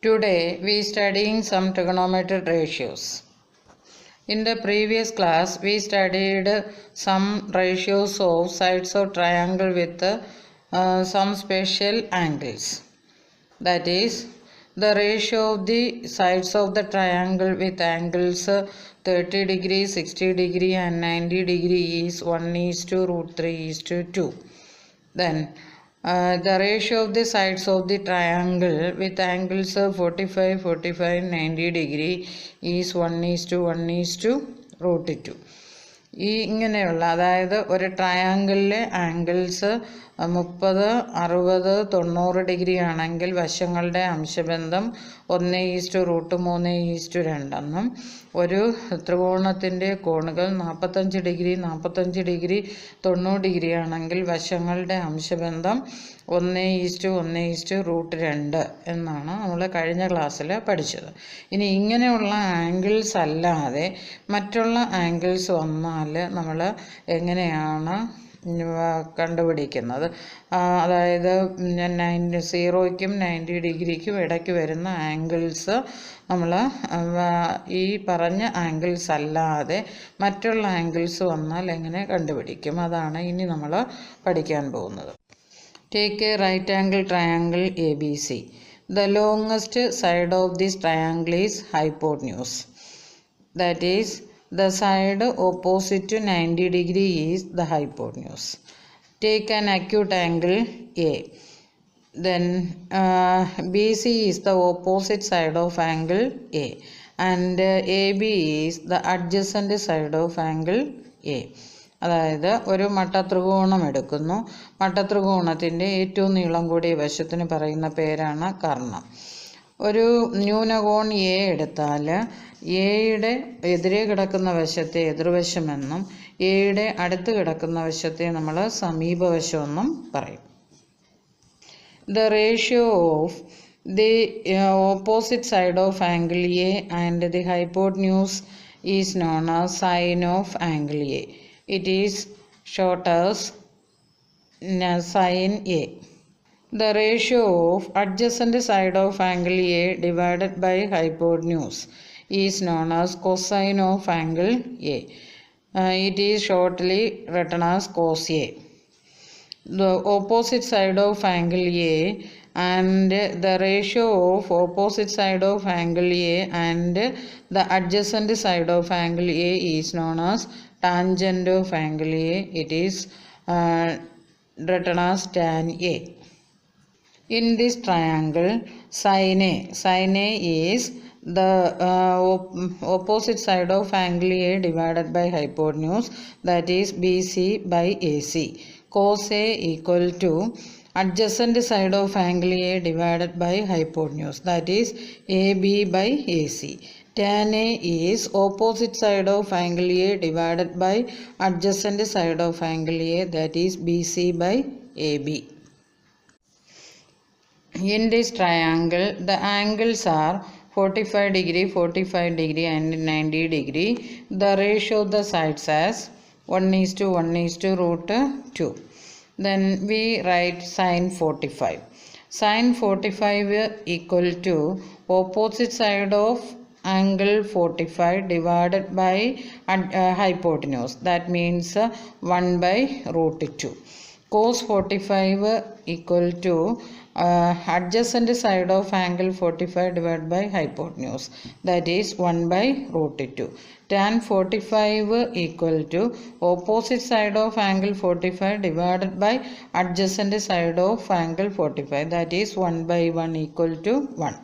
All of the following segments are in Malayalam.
Today we studying some trigonometric ratios. In the previous class we studied some ratios of sides of triangle with some special angles. That is, the ratio of the sides of the triangle with angles 30 degree, 60 degree and 90 degree is 1:√3:2. Then the ratio of the sides of the triangle with angles 45, 45, 90 degree is 1:1:√2. ഇങ്ങനെയുള്ള അതായത് ഒരു ട്രയാങ്കിളിലെ ആംഗിൾസ് 30, 60, 90 ഡിഗ്രി ആണെങ്കിൽ വശങ്ങളുടെ അംശബന്ധം 1:√3:2 എന്നും ഒരു ത്രികോണത്തിൻ്റെ കോണുകൾ 45 ഡിഗ്രി, 45 ഡിഗ്രി, 90 ഡിഗ്രി ആണെങ്കിൽ വശങ്ങളുടെ അംശബന്ധം 1:1:2 എന്നാണ് നമ്മൾ കഴിഞ്ഞ ക്ലാസ്സിൽ പഠിച്ചത്. ഇനി ഇങ്ങനെയുള്ള ആംഗിൾസ് അല്ലാതെ മറ്റുള്ള ആംഗിൾസ് വന്നാൽ നമ്മൾ എങ്ങനെയാണ് കണ്ടുപിടിക്കുന്നത്? അതായത് 0ക്കും 90 ഡിഗ്രിക്കും ഇടയ്ക്ക് വരുന്ന ആംഗിൾസ് നമ്മൾ ഈ പറഞ്ഞ ആംഗിൾസ് അല്ലാതെ മറ്റുള്ള ആംഗിൾസ് വന്നാൽ എങ്ങനെ കണ്ടുപിടിക്കും? അതാണ് ഇനി നമ്മൾ പഠിക്കാൻ പോകുന്നത്. Take a right angle triangle ABC. The longest side of this triangle is hypotenuse. That is, the side opposite to 90 degree is the hypotenuse. Take an acute angle A. Then BC is the opposite side of angle A and AB is the adjacent side of angle A. അതായത് ഒരു മട്ടത്രികോണം എടുക്കുന്നു. മട്ടത്രികോണത്തിൻ്റെ ഏറ്റവും നീളം കൂടിയ വശത്തിന് പറയുന്ന പേരാണ് കർണം. ഒരു ന്യൂനകോൺ എ എടുത്താൽ എയുടെ എതിരെ കിടക്കുന്ന വശത്തെ എതിർവശമെന്നും എയുടെ അടുത്ത് കിടക്കുന്ന വശത്തെ നമ്മൾ സമീപവശമെന്നും പറയും. The ratio of the opposite side of angle A and the hypotenuse is known as sine of angle A. It is short as sine A. The ratio of adjacent side of angle A divided by hypotenuse is known as cosine of angle A. It is shortly written as cos A. The opposite side of angle A and the ratio of opposite side of angle A and the adjacent side of angle A is known as tangent of angle A. It is written as tan A. In this triangle, sin A is the opposite side of angle A divided by hypotenuse, that is BC by AC. Cos A equal to adjacent side of angle A divided by hypotenuse, that is AB by AC. Tan A is opposite side of angle A divided by adjacent side of angle A, that is BC by AB. In this triangle, the angles are 45 degree, 45 degree and 90 degree. The ratio of the sides as 1:1:2. Then we write sine 45. Sine 45 equal to opposite side of angle 45 divided by hypotenuse. That means 1/√2. Cos 45 equal to adjacent side of angle 45 divided by hypotenuse, that is 1/√2. Tan 45 equal to opposite side of angle 45 divided by adjacent side of angle 45, that is 1/1 equal to 1.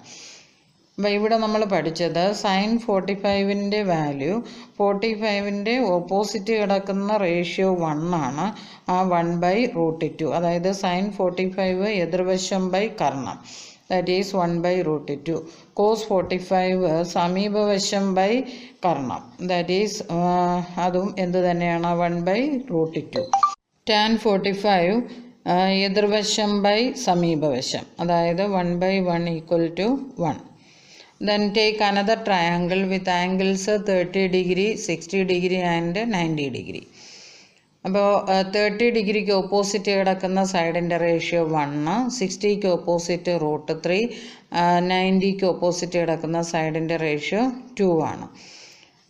അപ്പോൾ ഇവിടെ നമ്മൾ പഠിച്ചത് സൈൻ 45ൻ്റെ വാല്യൂ 45ൻ്റെ ഓപ്പോസിറ്റ് കിടക്കുന്ന റേഷ്യോ 1 ആണ്. ആ 1/√2, അതായത് സൈൻ 45 എതിർവശം ബൈ കർണം, ദാറ്റ് ഈസ് 1/√2. കോസ് 45 സമീപവശം ബൈ കർണം, ദാറ്റ് ഈസ് അതും എന്ത് തന്നെയാണ് 1/√2. ടാൻ 45 എതിർവശം ബൈ സമീപവശം, അതായത് 1/1 equal to 1. Then take another triangle with angles 30 degree, 60 degree and 90 degree. അപ്പോൾ 30 ഡിഗ്രിക്ക് ഓപ്പോസിറ്റ് കിടക്കുന്ന സൈഡിൻ്റെ റേഷ്യോ 1, 60ക്ക് ഓപ്പോസിറ്റ് √3, 90ക്ക് ഓപ്പോസിറ്റ് കിടക്കുന്ന സൈഡിൻ്റെ റേഷ്യോ 2 ആണ്.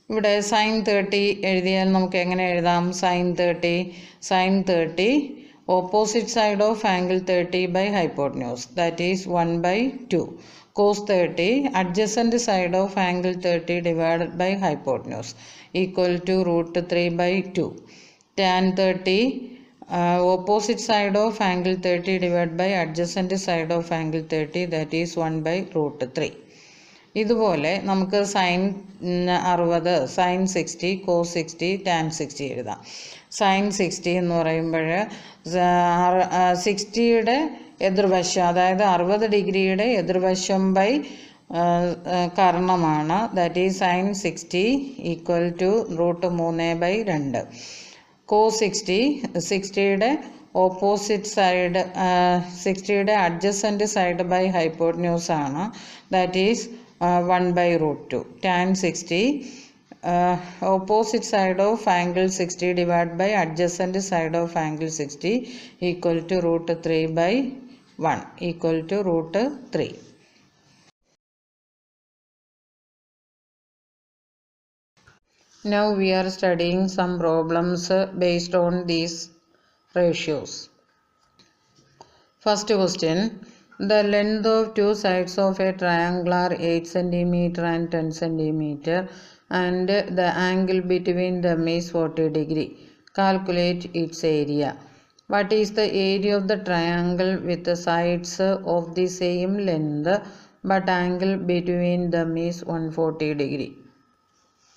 ഇവിടെ sin 30 എഴുതിയാൽ നമുക്ക് എങ്ങനെ എഴുതാം? sin 30 opposite side of angle 30 by hypotenuse, that is 1/2. cos 30 adjacent side of angle 30 divided by hypotenuse equal to √3/2. tan 30 opposite side of angle 30 divided by adjacent side of angle 30, that is 1/√3. ഇതുപോലെ നമുക്ക് sin 60, sin 60, cos 60, tan 60 എഴുതാം. sin 60 എന്ന് പറയുമ്പോൾ 60യുടെ എതിർവശം, അതായത് 60 ഡിഗ്രിയുടെ എതിർവശം ബൈ കർണമാണ്, that is sin 60 equal to √3/2. cos 60യുടെ ഓപ്പോസിറ്റ് സൈഡ്, 60യുടെ അഡ്ജസൻറ്റ് സൈഡ് ബൈ ഹൈപ്പോട്ടന്യൂസ് ആണ്, that is 1/√2. tan 60 opposite side of angle 60 divided by adjacent side of angle 60 equal to √3/1 equal to √3. Now we are studying some problems based on these ratios. First question. The length of two sides of a triangle are 8 cm and 10 cm and the angle between them is 40 degree. Calculate its area. What is the area of the triangle with the sides of the same length but angle between them is 140 degree?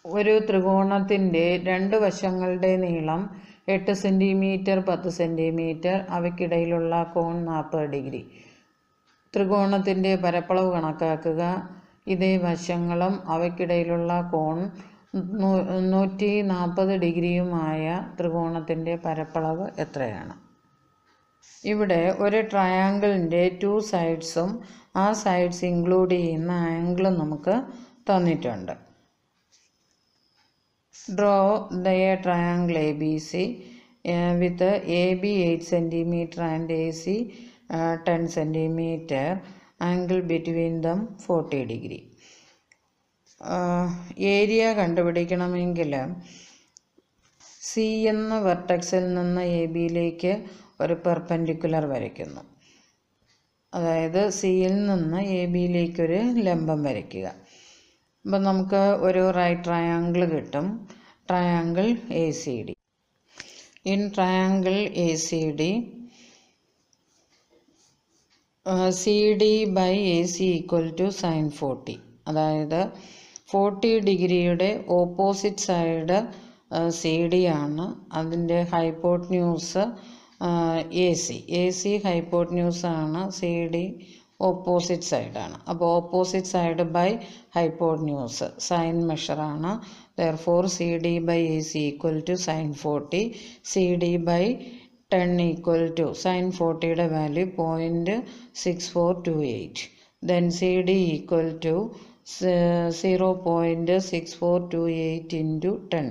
ഒരു ത്രികോണത്തിൻ്റെ രണ്ട് വശങ്ങളുടെ നീളം 8 സെൻറ്റിമീറ്റർ 10 സെൻറ്റിമീറ്റർ, അവയ്ക്കിടയിലുള്ള കോൺ 40 ഡിഗ്രി. ത്രികോണത്തിൻ്റെ പരപ്പളവ് കണക്കാക്കുക. ഇതേ വശങ്ങളും അവയ്ക്കിടയിലുള്ള കോൺ 140 ഡിഗ്രിയുമായ ത്രികോണത്തിൻ്റെ പരപ്പളവ് എത്രയാണ്? ഇവിടെ ഒരു ട്രയാങ്കിളിൻ്റെ 2 സൈഡ്സും ആ സൈഡ്സ് ഇൻക്ലൂഡ് ചെയ്യുന്ന ആംഗിളും നമുക്ക് തന്നിട്ടുണ്ട്. Draw the triangle ABC with AB 8 centimetre and AC 10 centimetre, angle between them 40 degree. Area കണ്ടുപിടിക്കണമെങ്കിൽ സി എന്ന വെർട്ടെക്സിൽ നിന്ന് ABയിലേക്ക് ഒരു പെർപെൻഡിക്കുലർ വരയ്ക്കുന്നു. അതായത് സിയിൽ നിന്ന് ABയിലേക്കൊരു ലംബം വരയ്ക്കുക. അപ്പം നമുക്ക് ഒരു റൈറ്റ് ട്രയാങ്കിൾ കിട്ടും. Triangle ACD. In triangle ACD CD by AC equal to sin 40. അതായത് 40 ഡിഗ്രിയുടെ ഓപ്പോസിറ്റ് സൈഡ് CD ആണ്, അതിൻ്റെ ഹൈപ്പോട്ടന്യൂസ് AC ഹൈപ്പോട്ടന്യൂസ് ആണ്, CD ഓപ്പോസിറ്റ് സൈഡാണ്. അപ്പോൾ opposite side by hypotenuse sine മെഷറാണ്. Therefore CD by AC equal to sin 40. CD by 10 equal to sin 40യുടെ value 0.6428. Then CD equal to 0.6428 into 10,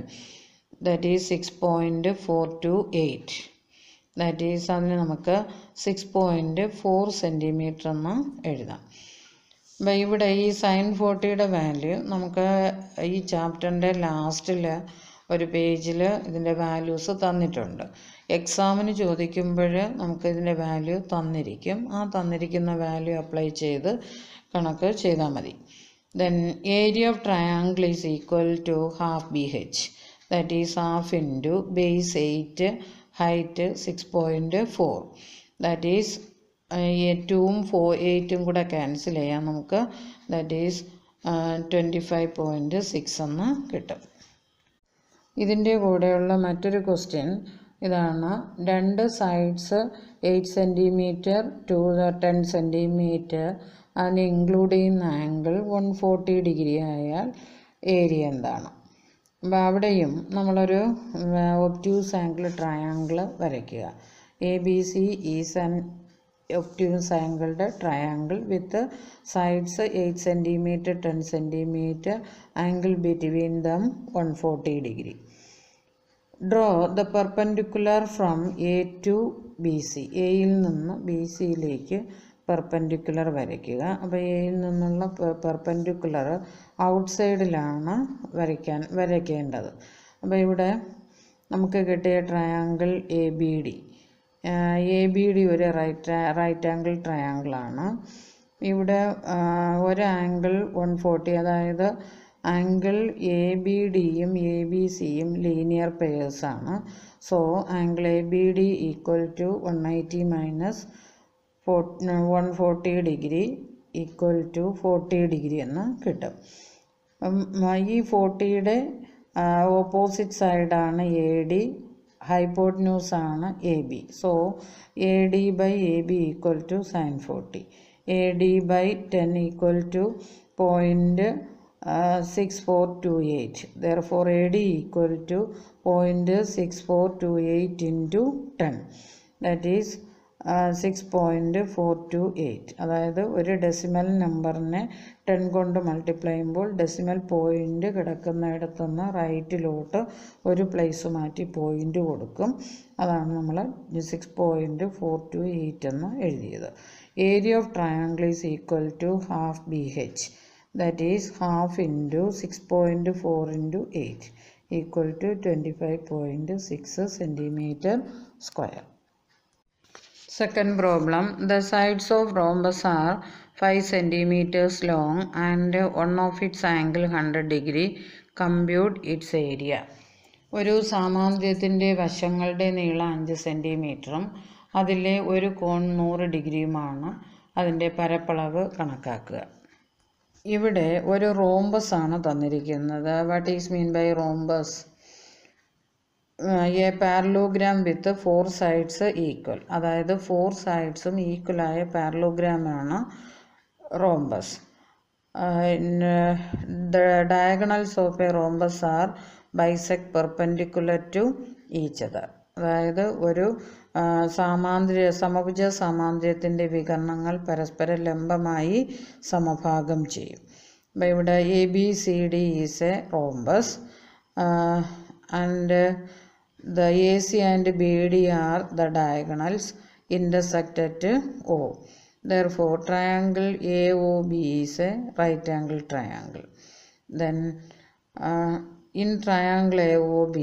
that is 6.428. That is അതിന് നമുക്ക് 6.4 സെൻറ്റിമീറ്റർ എന്ന് എഴുതാം. അപ്പം ഇവിടെ ഈ sin 40യുടെ വാല്യൂ നമുക്ക് ഈ ചാപ്റ്ററിൻ്റെ ലാസ്റ്റിൽ ഒരു പേജിൽ ഇതിൻ്റെ വാല്യൂസ് തന്നിട്ടുണ്ട്. എക്സാമിന് ചോദിക്കുമ്പോൾ നമുക്ക് ഇതിൻ്റെ വാല്യൂ തന്നിരിക്കും. ആ തന്നിരിക്കുന്ന വാല്യൂ അപ്ലൈ ചെയ്ത് കണക്ക് ചെയ്താൽ മതി. Then area of triangle is equal to half BH, that is half into base 8, height 6.4, that is 2ഉം 8ഉം കൂടെ ക്യാൻസൽ ചെയ്യാം നമുക്ക്, ദാറ്റ് ഈസ് 25.6 എന്ന് കിട്ടും. ഇതിൻ്റെ കൂടെയുള്ള മറ്റൊരു ക്വസ്റ്റ്യൻ ഇതാണ്. രണ്ട് സൈഡ്സ് 8 സെൻറ്റിമീറ്റർ ടു 10 സെൻറ്റിമീറ്റർ, അതിന് ഇൻക്ലൂഡ് ചെയ്യുന്ന ആംഗിൾ 140 ഡിഗ്രി ആയാൽ ഏരിയ എന്താണ്? അപ്പോൾ അവിടെയും നമ്മളൊരു ഒബ്റ്റ്യൂസ് ആംഗിൾ ട്രയാങ്കിൾ വരയ്ക്കുക. ABC ഈസ് ആൻ ഒബ്റ്റ്യൂസ് ആംഗിളുടെ triangle with sides 8 centimetre 10 centimetre, angle between them 140 degree. Draw the perpendicular from A to B C. എയിൽ നിന്ന് ബി സിയിലേക്ക് പെർപെൻഡിക്കുലർ വരയ്ക്കുക. അപ്പോൾ എയിൽ നിന്നുള്ള പെർപെൻഡിക്കുലർ ഔട്ട്സൈഡിലാണ് വരയ്ക്കേണ്ടത്. അപ്പോൾ ഇവിടെ നമുക്ക് കിട്ടിയ ട്രയാങ്കിൾ എ ബി ഡി. ഒരു റൈറ്റ് ആംഗിൾ ട്രയാങ്കിളാണ്. ഇവിടെ ഒരു ആംഗിൾ 140, അതായത് ആംഗിൾ എ ബി ഡിയും എ ബി സിയും ലീനിയർ പെയേഴ്സാണ്. So angle A B D equal to 180 minus 140 degree equal to 40 degree എന്ന് കിട്ടും. ഈ 40യുടെ ഓപ്പോസിറ്റ് സൈഡാണ് എ ഡി, ഹൈപ്പോട്ന്യൂസാണ് A B. So A D by A B equal to sine 40. A D by 10 equal to 0.6428. Therefore AD equal to 0.6428 into 10. That is 6.428. അതായത് ഒരു ഡെസിമൽ നമ്പറിനെ 10 കൊണ്ട് മൾട്ടിപ്ലൈ ചെയ്യുമ്പോൾ ഡെസിമൽ പോയിൻ്റ് കിടക്കുന്നിടത്തുനിന്ന് റൈറ്റിലോട്ട് ഒരു പ്ലേസ് മാറ്റി പോയിൻ്റ് കൊടുക്കും. അതാണ് നമ്മൾ 6.428 എന്ന് എഴുതിയത്. Area of triangle is equal to half BH. That is half into 6.4 into 8 equal to 25.6 centimeter square. Second problem. The sides of rhombus are 5 centimeters long and one of its angle 100 degree. Compute its area. ഒരു സാമാന്ത്യത്തിൻ്റെ വശങ്ങളുടെ നീളം 5 സെൻറ്റിമീറ്ററും അതിലെ ഒരു കോൺ 100 ഡിഗ്രിയുമാണ്. അതിൻ്റെ പരപ്പളവ് കണക്കാക്കുക. ഇവിടെ ഒരു റോംബസ് ആണ് തന്നിരിക്കുന്നത്. What is mean by rhombus? A parallelogram with 4 sides equal, അതായത് 4 സൈഡ്സും ഈക്വലായ പാരലോഗ്രാമാണ് rhombus. The diagonals of a rhombus are bisect perpendicular to each other. അതായത് ഒരു സമഭുജ സാമാന്ത്ര്യ വികരണങ്ങൾ പരസ്പരം ലംബമായി സമഭാഗം ചെയ്യും. അപ്പോൾ ഇവിടെ A B C D is A rhombus and the A C and B D are the diagonals intersect at O. Therefore triangle AOB is a right angle triangle. Then in triangle AOB,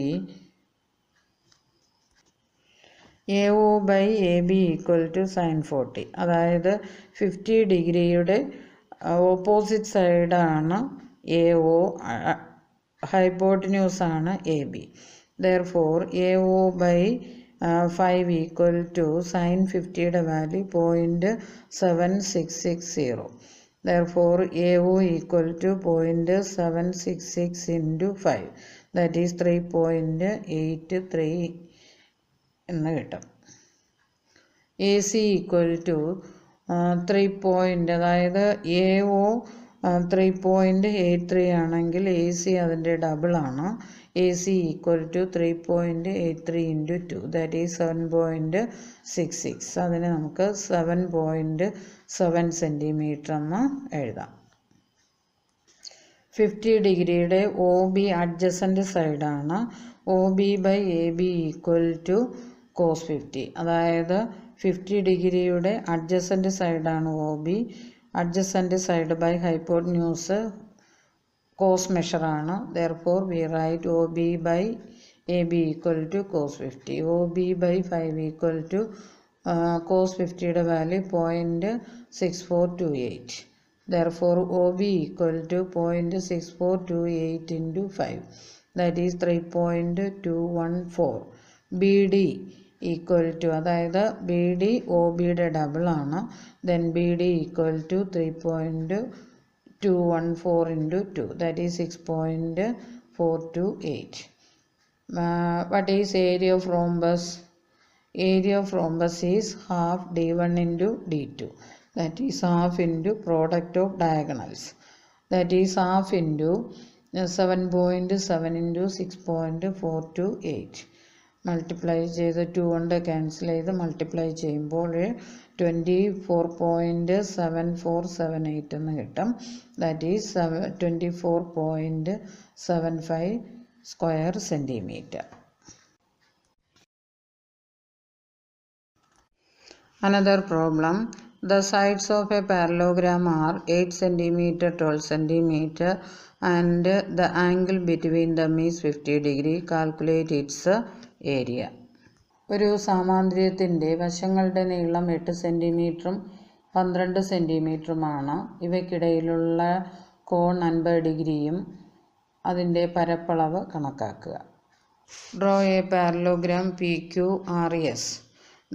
AO by AB equal to sin 40. അതായത് 50 ഡിഗ്രിയുടെ ഓപ്പോസിറ്റ് സൈഡാണ് AO, ഹൈപ്പോട്ടന്യൂസ് ആണ് AB. Therefore AO by 5 equal to sin 50യുടെ value 0.7660. Therefore AO equal to 0.766 into 5, that is 3.83 എന്ന് കിട്ടും. എ സി ഈക്വൽ ടു 3 അതായത് AO 3.83 ആണെങ്കിൽ എ സി അതിൻ്റെ ഡബിളാണ്. A C equal to 3.83 into 2, that is 7.66. അതിന് നമുക്ക് 7.7 സെൻറ്റിമീറ്റർ എന്ന് എഴുതാം. 50 ഡിഗ്രിയുടെ ഒ ബി അഡ്ജസൻ്റ് സൈഡാണ്. O B by A B equal to cos 50. അതായത് 50 ഡിഗ്രിയുടെ അഡ്ജസൻ്റ് സൈഡാണ് O B. Adjacent side by hypotenuse cos മെഷറാണ്. Therefore we write OB by AB equal to cos 50. OB by 5 equal to cos 50യുടെ value 0.6428. Therefore OB equal to 0.6428 into 5, that is 3.214. BD equal to, അതായത് BD OBയുടെ ഡബിളാണ്. Then BD equal to 3.214 into 2, that is 6.428. What is area of rhombus? Area of rhombus is half d1 into d2, that is half into product of diagonals, that is half into 7.7 into 6.428. Multiply ചെയ്ത് 2 കൊണ്ട് ക്യാൻസൽ ചെയ്ത് മൾട്ടിപ്ലൈ ചെയ്യുമ്പോൾ 24.7478 എന്ന് കിട്ടും. That is 24.75 square centimetre. Another problem, the sides of a parallelogram are 8 cm, 12 cm and the angle between them is 50 degree. Calculate its area. ഒരു സാമാന്തര്യത്തിൻ്റെ വശങ്ങളുടെ നീളം 8 സെൻറ്റിമീറ്ററും 12 സെൻറ്റിമീറ്ററുമാണ്. ഇവയ്ക്കിടയിലുള്ള കോൺ 50 ഡിഗ്രിയും അതിൻ്റെ പരപ്പളവ് കണക്കാക്കുക. Draw A parallelogram PQRS.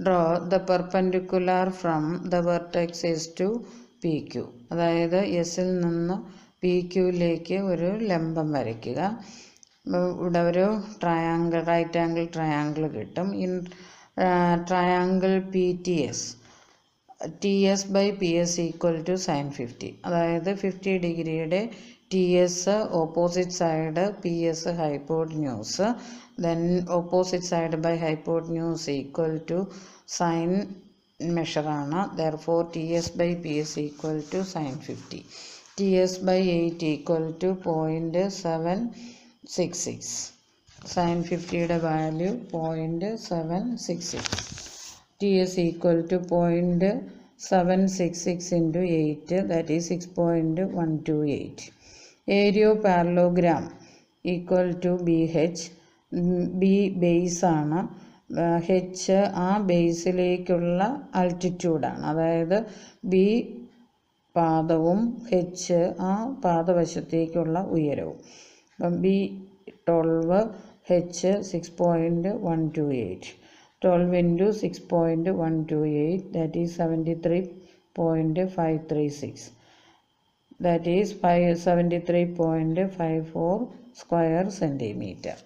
Draw the perpendicular from the vertex S to PQ. അതായത് എസിൽ നിന്ന് PQയിലേക്ക് ഒരു ലംബം വരയ്ക്കുക. ഇവിടെ ഒരു ട്രയാങ്കിൾ, റൈറ്റ് ആംഗിൾ ട്രയാങ്കിൾ കിട്ടും. In triangle PTS, TS by PS equal to sin 50. അതായത് 50 ഡിഗ്രിയുടെ TS opposite side, PS hypotenuse, then opposite side by hypotenuse equal to sin measure ആണ്. Therefore TS by PS equal to sin 50. TS by 8 equal to 0.766. sin 50യുടെ value 0.766. TS equal to 0.766 into 8, that is 6.128. Area of parallelogram equal to BH. B base ആണ്, ഹെച്ച് ആ ബേസിലേക്കുള്ള ആൾട്ടിറ്റ്യൂഡാണ്. അതായത് ബി പാദവും ഹെച്ച് ആ പാദവശത്തേക്കുള്ള ഉയരവും. അപ്പം B 12, H 6.128. 12 into 6.128, that is 73.536. That is 73.54 square centimeter.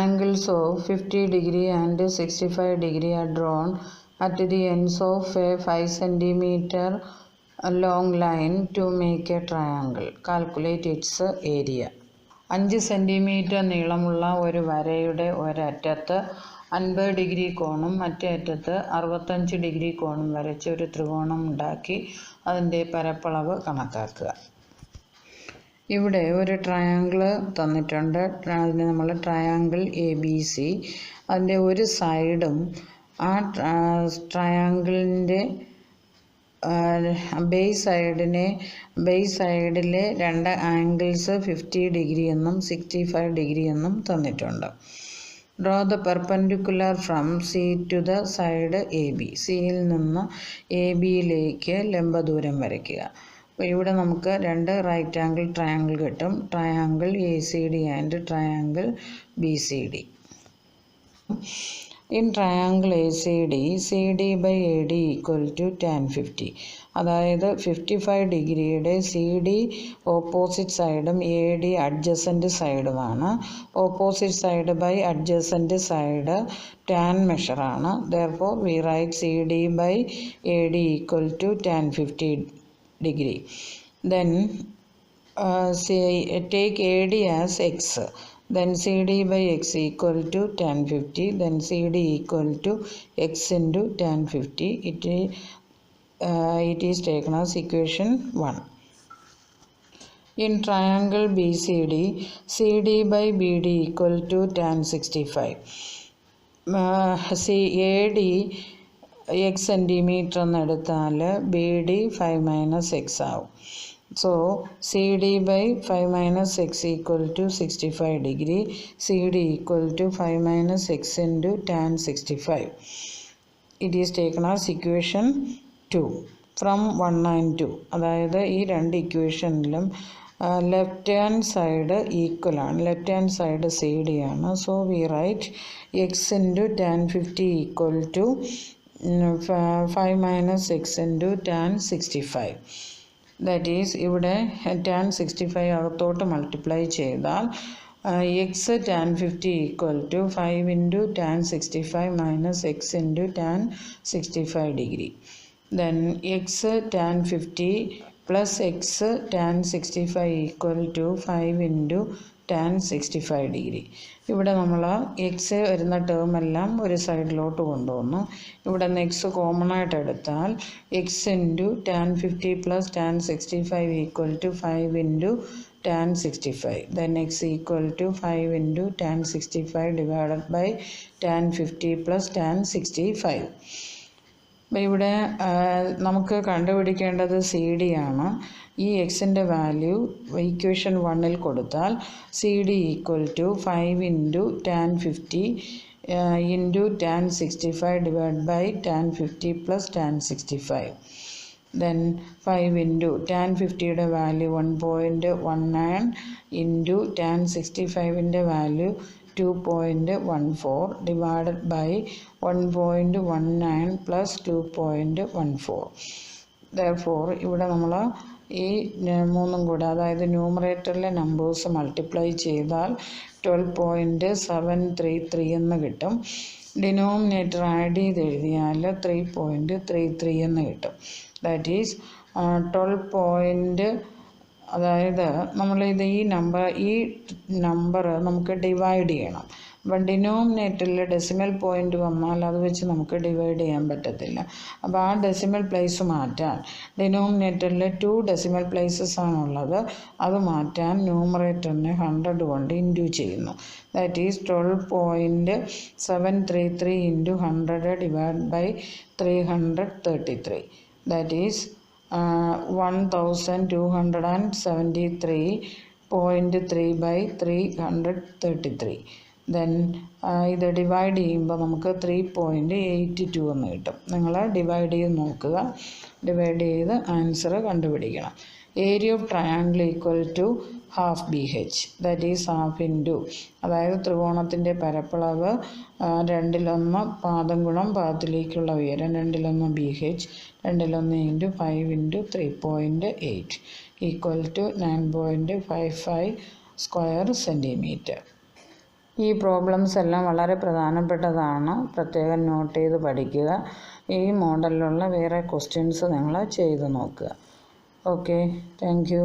Angles of 50 degree and 65 degree are drawn at the ends of a 5 cm long line to make a triangle. Calculate its area. 5 centimetre നീളമുള്ള ഒരു വരയുടെ ഒരറ്റത്ത് 50 ഡിഗ്രി കോണും മറ്റേ അറ്റത്ത് 65 ഡിഗ്രി കോണും വരച്ച് ഒരു ത്രികോണം ഉണ്ടാക്കി അതിൻ്റെ പരപ്പളവ് കണക്കാക്കുക. ഇവിടെ ഒരു ട്രയാങ്കിൾ തന്നിട്ടുണ്ട്. അതിന് നമ്മൾ ട്രയാങ്കിൾ ABC, അതിൻ്റെ ഒരു സൈഡും ആ ട്രയാങ്കിളിൻ്റെ ബേസ് സൈഡിലെ രണ്ട് ആംഗിൾസ് 50 ഡിഗ്രി എന്നും 65 ഡിഗ്രി എന്നും തന്നിട്ടുണ്ട്. Draw the perpendicular from C to the side AB. സിയിൽ നിന്ന് ABയിലേക്ക് ലംബദൂരം വരയ്ക്കുക. അപ്പോൾ ഇവിടെ നമുക്ക് രണ്ട് റൈറ്റ് ആംഗിൾ ട്രയാങ്കിൾ കിട്ടും. Triangle ACD and triangle BCD. In triangle ACD, CD by AD equal to tan 50. അതായത് 55 ഡിഗ്രിയുടെ CD ഓപ്പോസിറ്റ് സൈഡും AD അഡ്ജസൻറ്റ് സൈഡുമാണ്. Opposite side by adjacent side tan മെഷറാണ്. Therefore we write CD by AD equal to tan 50 degree. Then take AD as X. Then CD by X equal to tan 50. Then CD equal to X into tan 50. It is taken as equation 1. In triangle BCD, CD by BD equal to tan 65. AD X centimetre എന്നെടുത്താൽ BD 5 minus X ആവും. So CD by 5 minus X equal to 65 degree. CD equal to 5 minus X into tan 65. It is taken as equation 2 from 1 and 2. അതായത് ഈ രണ്ട് ഇക്വേഷനിലും ലെഫ്റ്റ് ഹാൻഡ് സൈഡ് ഈക്വൽ ആണ്. ലെഫ്റ്റ് ഹാൻഡ് സൈഡ് CD ആണ്. So we write X into tan 50 equal to 5 minus X into tan 65. That is, ഇവിടെ tan 65 അകത്തോട്ട് മൾട്ടിപ്ലൈ ചെയ്താൽ X tan 50 equal to 5 into tan 65 minus X into tan 65 degree. Then X tan 50 plus X tan 65 equal to 5 into tan 65 degree. ഇവിടെ നമ്മൾ എക്സ് വരുന്ന ടേം എല്ലാം ഒരു സൈഡിലോട്ട് കൊണ്ടുവന്നു. ഇവിടെ നിന്ന് എക്സ് കോമൺ ആയിട്ട് എടുത്താൽ X into tan 50 plus tan 65 equal to 5 into tan 65. Then x equal to 5 into tan 65 divided by tan 50 plus tan 65. അപ്പോൾ ഇവിടെ നമുക്ക് കണ്ടുപിടിക്കേണ്ടത് സി ഡി ആണ്. ഈ എക്സിൻ്റെ വാല്യൂ ഇക്വേഷൻ 1-ൽ കൊടുത്താൽ C D equal to 5 into tan 50 into tan 65 divide by tan 50 plus tan 65. Then 5 into tan 50യുടെ വാല്യൂ 1.19 ഇൻറ്റു ടാൻ 65ൻ്റെ value 2.14 divided by 1.19 plus 2.14. therefore ഇവിടെ നമ്മൾ ഈ മൂന്നും കൂടെ, അതായത് ന്യൂമറേറ്ററിലെ നമ്പേഴ്സ് മൾട്ടിപ്ലൈ ചെയ്താൽ 12.733 എന്ന് കിട്ടും. ഡിനോമിനേറ്റർ ആഡ് ചെയ്ത് എഴുതിയാൽ 3.33 എന്ന് കിട്ടും. That is 12. അതായത് നമ്മളിത് ഈ നമ്പർ നമുക്ക് ഡിവൈഡ് ചെയ്യണം. അപ്പം ഡിനോമിനേറ്ററിൽ ഡെസിമൽ പോയിൻ്റ് വന്നാൽ അത് വെച്ച് നമുക്ക് ഡിവൈഡ് ചെയ്യാൻ പറ്റത്തില്ല. അപ്പോൾ ആ ഡെസിമൽ പ്ലേസ് മാറ്റാൻ ഡിനോമിനേറ്ററിൽ 2 ഡെസിമൽ പ്ലേസസ് ആണുള്ളത്. അത് മാറ്റാൻ ന്യൂമറേറ്ററിനെ 100 കൊണ്ട് ഇൻറ്റു ചെയ്യുന്നു. That is 12.733 into 100 divide by 333. That is 1273.3 by 333. Then ഇത് ഡിവൈഡ് ചെയ്യുമ്പോൾ നമുക്ക് 3.82 എന്ന് കിട്ടും. നിങ്ങൾ ഡിവൈഡ് ചെയ്ത് നോക്കുക. ഡിവൈഡ് ചെയ്ത് ആൻസർ കണ്ടുപിടിക്കണം. Area of triangle equal to half BH. That is half into, അതായത് ത്രികോണത്തിൻ്റെ പരപ്പളവ് 2/1 പാദം ഗുണം പാദത്തിലേക്കുള്ള ഉയരം 2/1 BH 2/1 into 5 into 3.8 equal to 9.55 square centimetre. ഈ പ്രോബ്ലംസ് എല്ലാം വളരെ പ്രധാനപ്പെട്ടതാണ്. പ്രത്യേകം നോട്ട് ചെയ്ത് പഠിക്കുക. ഈ മോഡലിലുള്ള വേറെ ക്വസ്റ്റ്യൻസ് നിങ്ങൾ ചെയ്ത് നോക്കുക. Okay, thank you.